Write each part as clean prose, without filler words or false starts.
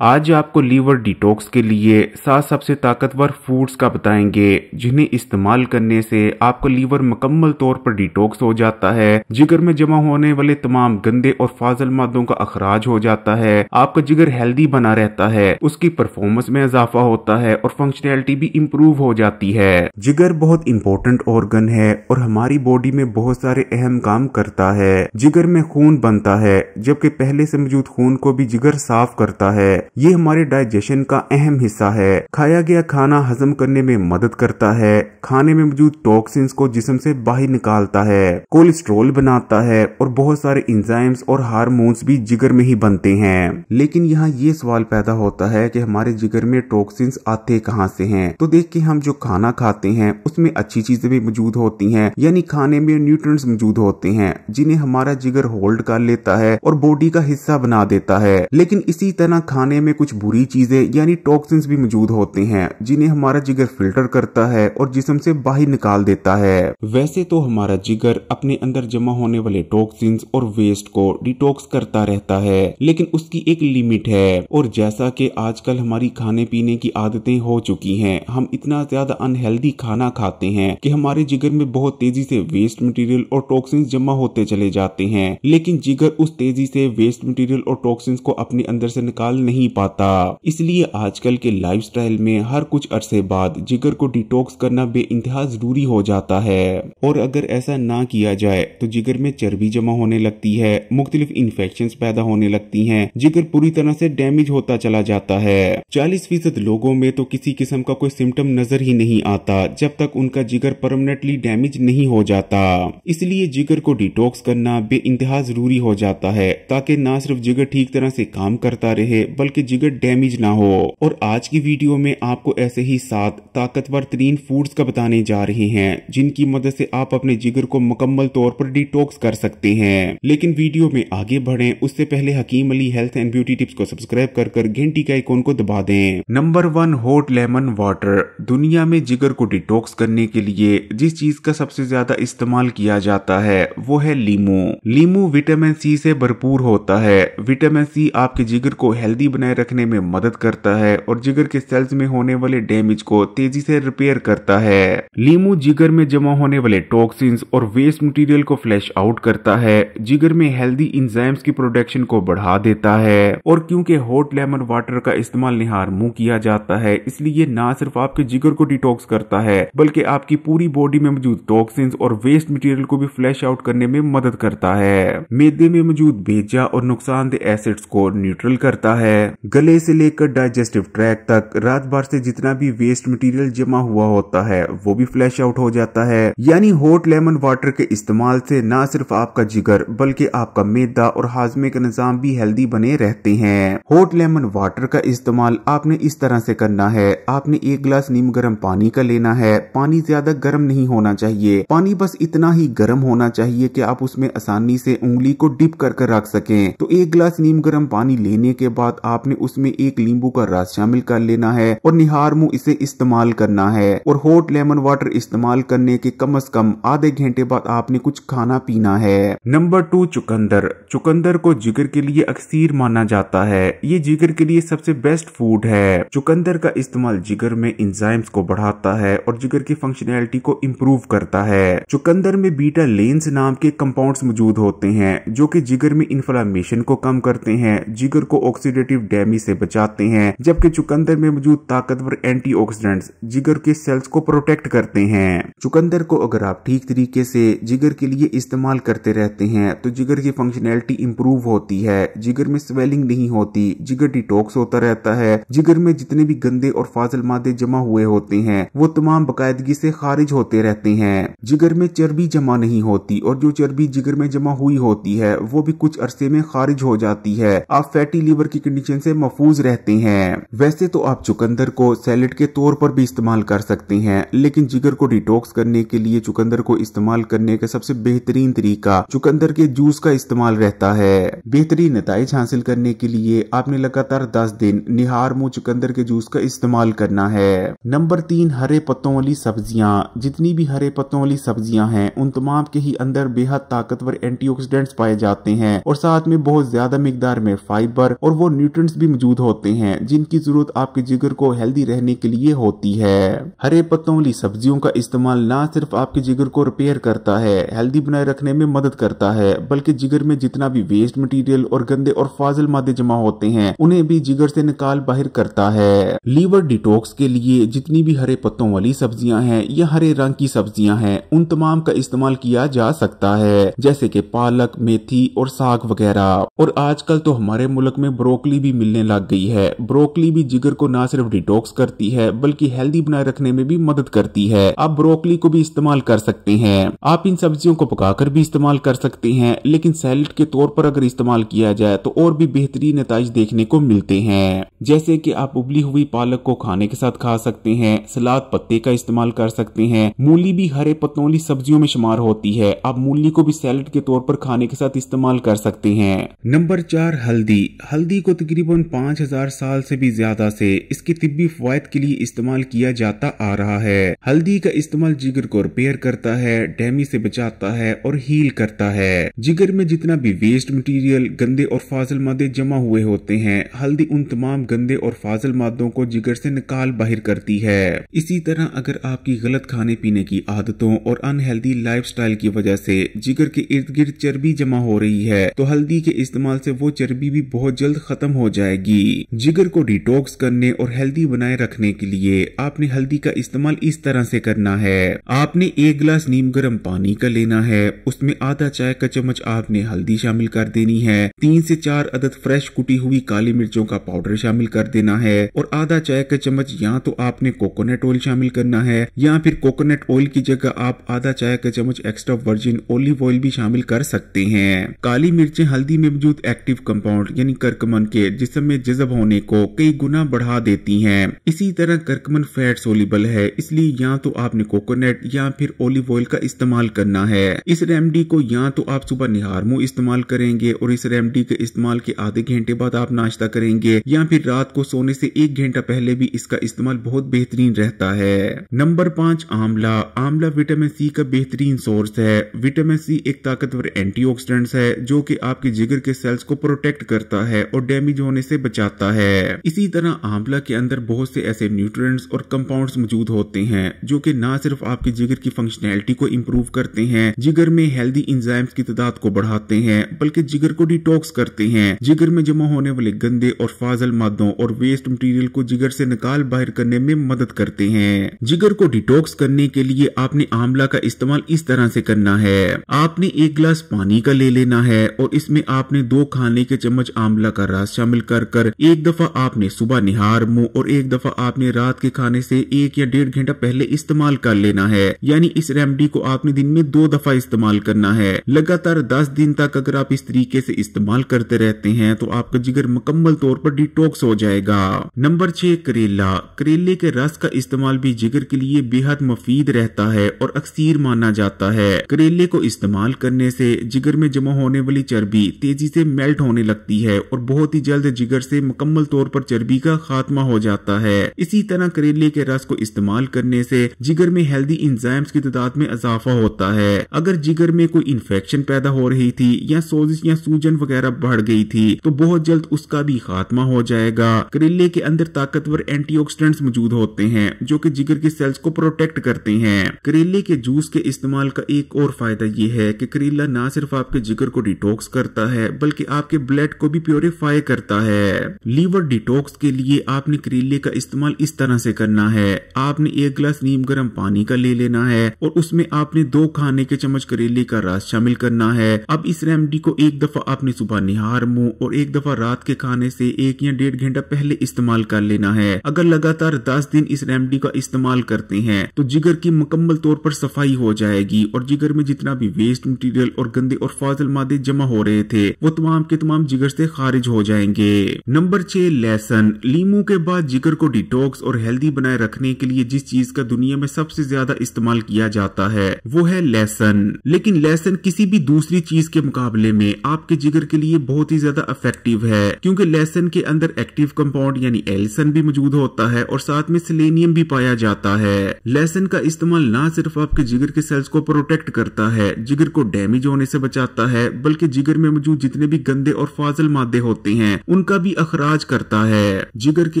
आज आपको liver detox के लिए 7 सबसे ताकतवर फूड्स का बताएंगे जिन्हें इस्तेमाल करने से आपका लीवर मुकम्मल तौर पर डिटॉक्स हो जाता है, जिगर में जमा होने वाले तमाम गंदे और फाजल मादों का अखराज हो जाता है, आपका जिगर हेल्दी बना रहता है, उसकी परफॉर्मेंस में इजाफा होता है और फंक्शनैलिटी भी इम्प्रूव हो जाती है। जिगर बहुत इंपॉर्टेंट ऑर्गन है और हमारी बॉडी में बहुत सारे अहम काम करता है। जिगर में खून बनता है, जबकि पहले से मौजूद खून को भी जिगर साफ करता है। ये हमारे डाइजेशन का अहम हिस्सा है। खाया गया खाना हजम करने में मदद करता है। खाने में मौजूद टॉक्सिन्स को जिस्म से बाहर निकालता है, कोलेस्ट्रॉल बनाता है और बहुत सारे एंजाइम्स और हार्मोन्स भी जिगर में ही बनते हैं। लेकिन यहाँ ये सवाल पैदा होता है कि हमारे जिगर में टॉक्सिन्स आते कहाँ से हैं? तो देखिए, हम जो खाना खाते हैं उसमें अच्छी चीजें भी मौजूद होती हैं, यानी खाने में न्यूट्रिएंट्स मौजूद होते हैं जिन्हें हमारा जिगर होल्ड कर लेता है और बॉडी का हिस्सा बना देता है। लेकिन इसी तरह खाने में कुछ बुरी चीजें यानी टॉक्सिन्स भी मौजूद होते हैं जिन्हें हमारा जिगर फिल्टर करता है और जिस्म से बाहर निकाल देता है। वैसे तो हमारा जिगर अपने अंदर जमा होने वाले टॉक्सिन्स और वेस्ट को डिटॉक्स करता रहता है, लेकिन उसकी एक लिमिट है। और जैसा कि आजकल हमारी खाने पीने की आदतें हो चुकी हैं, हम इतना ज्यादा अनहेल्दी खाना खाते हैं कि हमारे जिगर में बहुत तेजी से वेस्ट मटेरियल और टॉक्सिन्स जमा होते चले जाते हैं, लेकिन जिगर उस तेजी से वेस्ट मटेरियल और टॉक्सिन्स को अपने अंदर से निकाल नहीं पाता। इसलिए आजकल के लाइफस्टाइल में हर कुछ अरसे बाद जिगर को डिटॉक्स करना बेइंतहा जरूरी हो जाता है। और अगर ऐसा ना किया जाए तो जिगर में चर्बी जमा होने लगती है, मुख्तलिफ इन्फेक्शंस पैदा होने लगती हैं, जिगर पूरी तरह से डैमेज होता चला जाता है। 40% लोगों में तो किसी किस्म का कोई सिम्टम नजर ही नहीं आता जब तक उनका जिगर परमानेंटली डैमेज नहीं हो जाता। इसलिए जिगर को डिटॉक्स करना बेइंतहा जरूरी हो जाता है, ताकि ना सिर्फ जिगर ठीक तरह से काम करता रहे बल्कि जिगर डैमेज ना हो। और आज की वीडियो में आपको ऐसे ही 7 ताकतवर तरीन फूड्स का बताने जा रहे हैं जिनकी मदद से आप अपने जिगर को मुकम्मल तौर पर डिटॉक्स कर सकते हैं। लेकिन वीडियो में आगे बढ़ें उससे पहले Hakim Ali health and beauty tips को सब्सक्राइब कर घंटी का आइकॉन को दबा दें। Number 1, hot lemon water. दुनिया में जिगर को डिटॉक्स करने के लिए जिस चीज का सबसे ज्यादा इस्तेमाल किया जाता है वो है लीमू। लीमू विटामिन सी से भरपूर होता है। विटामिन सी आपके जिगर को हेल्दी बनाए रखने में मदद करता है और जिगर के सेल्स में होने वाले डैमेज को तेजी से रिपेयर करता है। लीमू जिगर में जमा होने वाले टॉक्सिन्स और वेस्ट मटेरियल को फ्लैश आउट करता है, जिगर में हेल्दी एंजाइम्स की प्रोडक्शन को बढ़ा देता है। और क्योंकि हॉट लेमन वाटर का इस्तेमाल निहार मुंह किया जाता है, इसलिए ना सिर्फ आपके जिगर को डिटॉक्स करता है बल्कि आपकी पूरी बॉडी में मौजूद टॉक्सिन्स और वेस्ट मटेरियल को भी फ्लैश आउट करने में मदद करता है। मैदे में मौजूद बेजा और नुकसानदेह एसिड्स को न्यूट्रल करता है। गले से लेकर डाइजेस्टिव ट्रैक तक रात भर से जितना भी वेस्ट मटेरियल जमा हुआ होता है वो भी फ्लैश आउट हो जाता है। यानी हॉट लेमन वाटर के इस्तेमाल से ना सिर्फ आपका जिगर बल्कि आपका मैदा और हाजमे का निजाम भी हेल्दी बने रहते हैं। हॉट लेमन वाटर का इस्तेमाल आपने इस तरह से करना है। आपने 1 गिलास नीम गर्म पानी का लेना है। पानी ज्यादा गर्म नहीं होना चाहिए, पानी बस इतना ही गर्म होना चाहिए कि आप उसमें आसानी से उंगली को डिप कर रख सकें। तो 1 गिलास नीम गर्म पानी लेने के बाद आपने उसमें 1 नींबू का रस शामिल कर लेना है और निहार मुंह इसे इस्तेमाल करना है। और हॉट लेमन वाटर इस्तेमाल करने के कम से कम आधे घंटे बाद आपने कुछ खाना पीना है। नंबर 2, चुकंदर। चुकंदर को जिगर के लिए अक्सीर माना जाता है। ये जिगर के लिए सबसे बेस्ट फूड है। चुकंदर का इस्तेमाल जिगर में एंजाइम्स को बढ़ाता है और जिगर की फंक्शनैलिटी को इम्प्रूव करता है। चुकंदर में बीटा लेन्स नाम के कंपाउंड्स मौजूद होते हैं जो कि जिगर में इन्फ्लेमेशन को कम करते हैं, जिगर को ऑक्सीडेटिव डैमेज से बचाते हैं, जबकि चुकंदर में मौजूद ताकतवर एंटीऑक्सीडेंट्स जिगर के सेल्स को प्रोटेक्ट करते हैं। चुकंदर को अगर आप ठीक तरीके से जिगर के लिए इस्तेमाल करते रहते हैं तो जिगर की फंक्शनैलिटी इंप्रूव होती है, जिगर में स्वेलिंग नहीं होती, जिगर डिटॉक्स होता रहता है, जिगर में जितने भी गंदे और फाजिल मादे जमा हुए होते हैं वो तमाम बाकायदगी से खारिज होते रहते हैं। जिगर में चर्बी जमा नहीं होती और जो चर्बी जिगर में जमा हुई होती है वो भी कुछ अरसे में खारिज हो जाती है। आप फैटी लीवर की कंडीशन से महफूज रहते हैं। वैसे तो आप चुकंदर को सैलेड के तौर पर भी इस्तेमाल कर सकते हैं, लेकिन जिगर को डिटॉक्स करने के लिए चुकंदर को इस्तेमाल करने का सबसे बेहतरीन तरीका चुकंदर के जूस का इस्तेमाल रहता है। बेहतरीन नताइज हासिल करने के लिए आपने लगातार 10 दिन निहार मुंह चुकंदर के जूस का इस्तेमाल करना है। नंबर 3, हरे पत्तों वाली सब्जियां। जितनी भी हरे पत्तों वाली सब्जियां हैं उन तमाम के ही अंदर बेहद ताकतवर एंटीऑक्सीडेंट्स पाए जाते हैं और साथ में बहुत ज्यादा मिकदार में फाइबर और वो न्यूट्रिएंट्स न्यूट्रिएंट्स भी मौजूद होते हैं जिनकी जरूरत आपके जिगर को हेल्दी रहने के लिए होती है। हरे पत्तों वाली सब्जियों का इस्तेमाल ना सिर्फ आपके जिगर को रिपेयर करता है, हेल्दी बनाए रखने में मदद करता है, बल्कि जिगर में जितना भी वेस्ट मटेरियल और गंदे और फाजिल मादे जमा होते हैं उन्हें भी जिगर से निकाल बाहर करता है। लीवर डिटॉक्स के लिए जितनी भी हरे पत्तों वाली सब्जियां हैं या हरे रंग की सब्जियां हैं उन तमाम का इस्तेमाल किया जा सकता है, जैसे कि पालक, मेथी और साग वगैरह। और आजकल तो हमारे मुल्क में ब्रोकली भी मिलने लग गई है। ब्रोकली भी जिगर को ना सिर्फ डिटॉक्स करती है बल्कि हेल्दी बनाए रखने में भी मदद करती है। आप ब्रोकली को भी इस्तेमाल कर सकते हैं। आप इन सब्जियों को पकाकर भी इस्तेमाल कर सकते हैं, लेकिन सैलेड के तौर पर अगर इस्तेमाल किया जाए तो और भी बेहतरीन नतीजे देखने को मिलते हैं। जैसे कि आप उबली हुई पालक को खाने के साथ खा सकते हैं, सलाद पत्ते का इस्तेमाल कर सकते हैं। मूली भी हरे पत्तों वाली सब्जियों में शुमार होती है। आप मूली को भी सैलेड के तौर पर खाने के साथ इस्तेमाल कर सकते हैं। नंबर 4, हल्दी। हल्दी को तकरीबन 5000 साल से भी ज्यादा से इसके तिब्बी फवायद के लिए इस्तेमाल किया जाता आ रहा है। हल्दी का इस्तेमाल जिगर को रिपेयर करता है, डैमेज से बचाता है और हील करता है। जिगर में जितना भी वेस्ट मटेरियल, गंदे और फाजिल मादे जमा हुए होते हैं, हल्दी उन तमाम गंदे और फाजिल मादों को जिगर से निकाल बाहर करती है। इसी तरह अगर आपकी गलत खाने पीने की आदतों और अनहेल्दी लाइफस्टाइल की वजह से जिगर के इर्द गिर्द चर्बी जमा हो रही है तो हल्दी के इस्तेमाल से वो चर्बी भी बहुत जल्द खत्म हो जाएगी। जिगर को डिटॉक्स करने और हेल्दी बनाए रखने के लिए आपने हल्दी का इस्तेमाल इस तरह से करना है। आपने 1 गिलास नीम गर्म पानी का लेना है, उसमें आधा चाय का चम्मच आपने हल्दी शामिल कर देनी है, 3 से 4 अदद फ्रेश कुटी हुई काली मिर्चों का पाउडर शामिल कर देना है और आधा चाय का चम्मच या तो आपने कोकोनट ऑयल शामिल करना है या फिर कोकोनट ऑयल की जगह आप आधा चाय का चम्मच एक्स्ट्रा वर्जिन ऑलिव ऑयल भी शामिल कर सकते हैं। काली मिर्चें हल्दी में मौजूद एक्टिव कंपाउंड यानी करकमन के जिस्म में जज़ब होने को कई गुना बढ़ा देती हैं। इसी तरह करकमन फैट सोल्यूबल है, इसलिए या तो आपने कोकोनट या फिर ऑलिव ऑयल का इस्तेमाल करना है। इस रेमेडी को या तो आप सुबह निहार मुंह इस्तेमाल करेंगे और इस रेमेडी के इस्तेमाल के आधे घंटे बाद आप नाश्ता करेंगे या फिर रात को सोने से 1 घंटा पहले भी इसका इस्तेमाल बहुत बेहतरीन रहता है। नंबर 5, आंवला। आंवला विटामिन सी का बेहतरीन सोर्स है। विटामिन सी एक ताकतवर एंटीऑक्सीडेंट है जो कि आपके जिगर के सेल्स को प्रोटेक्ट करता है और डैमेज होने से बचाता है। इसी तरह आंवला के अंदर बहुत से ऐसे न्यूट्रिएंट्स और कंपाउंड्स मौजूद होते हैं जो कि ना सिर्फ आपके जिगर की फंक्शनैलिटी को इंप्रूव करते हैं, जिगर में हेल्दी एंजाइम्स की तादाद को बढ़ाते हैं, बल्कि जिगर को डिटॉक्स करते हैं। जिगर में जमा होने वाले गंदे और फाजिल मादों और वेस्ट मटेरियल को जिगर से निकाल बाहर करने में मदद करते हैं। जिगर को डिटॉक्स करने के लिए आपने आंवला का इस्तेमाल इस तरह से करना है। आपने 1 गिलास पानी का ले लेना है और इसमें आपने 2 खाने के चम्मच आंवला का रस शामिल कर एक दफा आपने सुबह निहार मुंह और एक दफा आपने रात के खाने से 1 या 1.5 घंटा पहले इस्तेमाल कर लेना है। यानी इस रेमेडी को आपने दिन में 2 दफा इस्तेमाल करना है। लगातार 10 दिन तक अगर आप इस तरीके से इस्तेमाल करते रहते हैं तो आपका जिगर मुकम्मल तौर पर डिटॉक्स हो जाएगा। नंबर 6, करेला। करेले के रस का इस्तेमाल भी जिगर के लिए बेहद मुफीद रहता है और अक्सर माना जाता है। करेले को इस्तेमाल करने से जिगर में जमा होने वाली चर्बी तेजी से मेल्ट होने लगती है और बहुत ही जल्द जिगर से मुकम्मल तौर पर चर्बी का खात्मा हो जाता है। इसी तरह करेले के रस को इस्तेमाल करने से जिगर में हेल्दी एंजाइम्स की तादाद में इजाफा होता है। अगर जिगर में कोई इन्फेक्शन पैदा हो रही थी या सोजिश या सूजन वगैरह बढ़ गई थी तो बहुत जल्द उसका भी खात्मा हो जाएगा। करेले के अंदर ताकतवर एंटीऑक्सीडेंट्स मौजूद होते हैं जो कि जिगर के सेल्स को प्रोटेक्ट करते हैं। करेले के जूस के इस्तेमाल का एक और फायदा यह है कि करेला ना सिर्फ आपके जिगर को डिटॉक्स करता है बल्कि आपके ब्लड को भी प्योरीफाई करता है। लीवर डिटॉक्स के लिए आपने करेले का इस्तेमाल इस तरह से करना है। आपने 1 गिलास नीम गर्म पानी का ले लेना है और उसमें आपने 2 खाने के चम्मच करेले का रस शामिल करना है। अब इस रेमेडी को एक दफा आपने सुबह निहार मुंह और एक दफा रात के खाने से 1 या 1.5 घंटा पहले इस्तेमाल कर लेना है। अगर लगातार 10 दिन इस रेमेडी का इस्तेमाल करते हैं तो जिगर की मुकम्मल तौर पर सफाई हो जाएगी और जिगर में जितना भी वेस्ट मटेरियल और गंदे और फाजिल मादे जमा हो रहे थे वो तमाम के तमाम जिगर से खारिज हो जाएंगे। नंबर 6, लहसुन। लीमू के बाद जिगर को डिटॉक्स और हेल्दी बनाए रखने के लिए जिस चीज का दुनिया में सबसे ज्यादा इस्तेमाल किया जाता है वो है लहसुन। लेकिन लहसुन किसी भी दूसरी चीज के मुकाबले में आपके जिगर के लिए बहुत ही ज्यादा इफेक्टिव है क्योंकि लहसुन के अंदर एक्टिव कंपाउंड यानी एलिसन भी मौजूद होता है और साथ में सेलेनियम भी पाया जाता है। लहसुन का इस्तेमाल ना सिर्फ आपके जिगर के सेल्स को प्रोटेक्ट करता है, जिगर को डैमेज होने से बचाता है, बल्कि जिगर में मौजूद जितने भी गंदे और फाजिल मादे होते हैं उन उनका भी अखराज करता है। जिगर के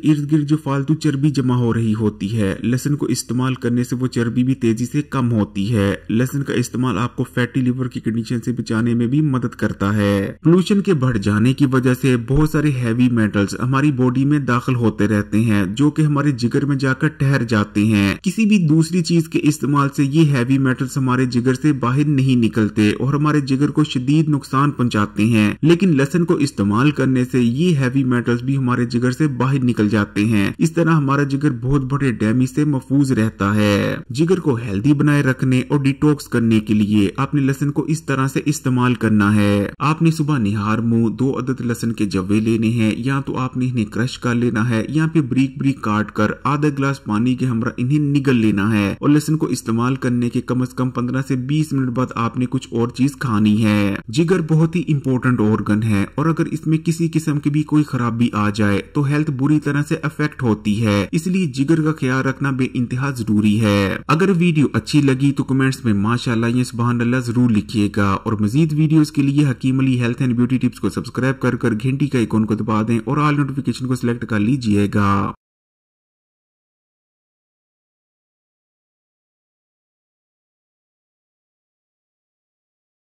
इर्द गिर्द जो फालतू चर्बी जमा हो रही होती है, लहसुन को इस्तेमाल करने से वो चर्बी भी तेजी से कम होती है। लहसुन का इस्तेमाल आपको फैटी लिवर की कंडीशन से बचाने में भी मदद करता है। पोल्यूशन के बढ़ जाने की वजह से बहुत सारे हैवी मेटल्स हमारी बॉडी में दाखिल होते रहते हैं, जो कि हमारे जिगर में जाकर ठहर जाते हैं। किसी भी दूसरी चीज के इस्तेमाल से ये हैवी मेटल्स हमारे जिगर से बाहर नहीं निकलते और हमारे जिगर को शदीद नुकसान पहुंचाते हैं, लेकिन लहसुन को इस्तेमाल करने से ये हैवी मेटल्स भी हमारे जिगर से बाहर निकल जाते हैं। इस तरह हमारा जिगर बहुत बड़े डैमेज से महफूज रहता है। जिगर को हेल्दी बनाए रखने और डिटॉक्स करने के लिए आपने लहसुन को इस तरह से इस्तेमाल करना है। आपने सुबह निहार मुंह 2 अदद लहसुन के जव्वे लेने हैं, या तो आपने इन्हें क्रश कर लेना है या फिर ब्रीक ब्रीक काट कर आधा गिलास पानी के हमरा इन्हें निगल लेना है। और लहसुन को इस्तेमाल करने के कम से कम 15 से 20 मिनट बाद आपने कुछ और चीज खानी है। जिगर बहुत ही इंपॉर्टेंट ऑर्गन है और अगर इसमें किसी किस्म की भी कोई खराबी आ जाए तो हेल्थ बुरी तरह से अफेक्ट होती है, इसलिए जिगर का ख्याल रखना बेइंतहा जरूरी है। अगर वीडियो अच्छी लगी तो कमेंट्स में माशाअल्लाह या सुभान अल्लाह जरूर लिखिएगा और मजीद वीडियोस के लिए Hakim Ali health and beauty tips को सब्सक्राइब कर घंटी का आइकॉन को दबा दें और ऑल नोटिफिकेशन को सिलेक्ट कर लीजिएगा।